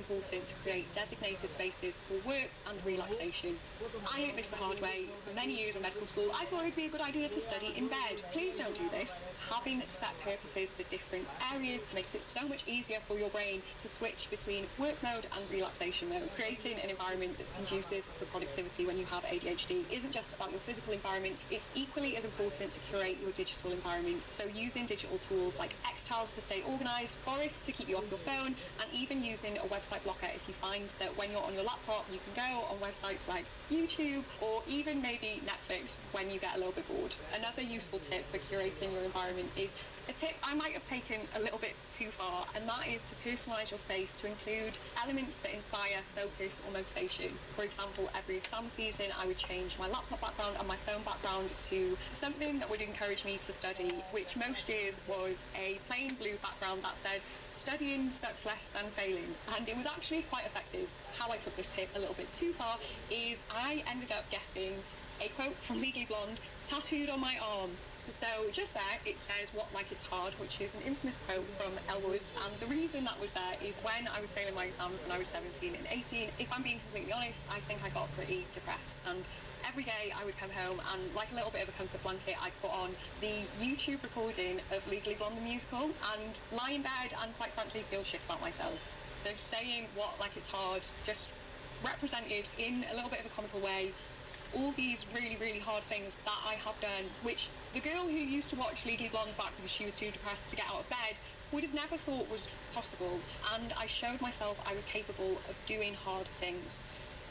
important to create designated spaces for work and relaxation. I learned this the hard way. Many years in medical school, I thought it would be a good idea to study in bed. Please don't do this. Having set purposes for different areas makes it so much easier for your brain to switch between work mode and relaxation mode. Creating an environment that's conducive for productivity when you have ADHD isn't just about your physical environment, it's equally as important to curate your digital environment. So using digital tools like X-Tiles to stay organised, Forest to keep you off your phone, and even using a website blocker if you find that when you're on your laptop you can go on websites like YouTube or even maybe Netflix when you get a little bit bored. Another useful tip for curating your environment is a tip I might have taken a little bit too far, and that is to personalise your space to include elements that inspire focus or motivation. For example, every exam season I would change my laptop background and my phone background to something that would encourage me to study, which most years was a plain blue background that said studying sucks less than failing, and it was actually quite effective. How I took this tip a little bit too far is I ended up getting a quote from Legally Blonde tattooed on my arm. So just there it says "what like it's hard," which is an infamous quote from Elle Woods, and the reason that was there is when I was failing my exams when I was 17 and 18, if I'm being completely honest, I think I got pretty depressed, and every day I would come home and, like a little bit of a comfort blanket, I'd put on the YouTube recording of Legally Blonde the musical and lie in bed and quite frankly feel shit about myself. The saying "what like it's hard" just represented in a little bit of a comical way all these really hard things that I have done, which the girl who used to watch Legally Blonde back because she was too depressed to get out of bed would have never thought was possible, and I showed myself I was capable of doing hard things.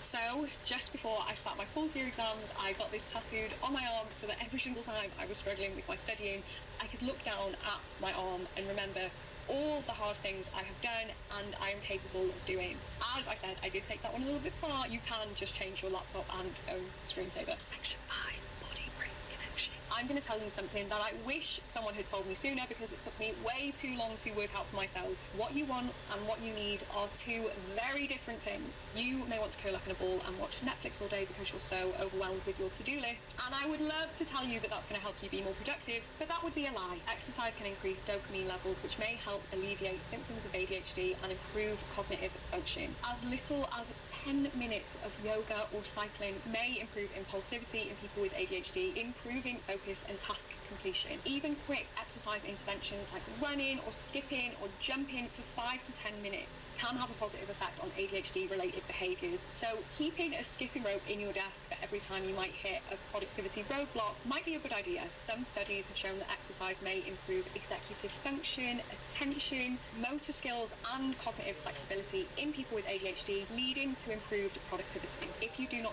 So just before I sat my fourth year exams, I got this tattooed on my arm so that every single time I was struggling with my studying, I could look down at my arm and remember all the hard things I have done and I am capable of doing. As I said, I did take that one a little bit far. You can just change your laptop and phone screensaver. Section 5, body brain connection. I'm going to tell you something that I wish someone had told me sooner, because it took me way too long to work out for myself. What you want and what you need are two very different things. You may want to curl up in a ball and watch Netflix all day because you're so overwhelmed with your to-do list, and I would love to tell you that that's going to help you be more productive, but that would be a lie. Exercise can increase dopamine levels, which may help alleviate symptoms of ADHD and improve cognitive function. As little as 10 minutes of yoga or cycling may improve impulsivity in people with ADHD, improving focus and task completion. Even quick exercise interventions like running or skipping or jumping for 5 to 10 minutes can have a positive effect on ADHD related behaviours. So keeping a skipping rope in your desk for every time you might hit a productivity roadblock might be a good idea. Some studies have shown that exercise may improve executive function, attention, motor skills and cognitive flexibility in people with ADHD, leading to improved productivity. If you do not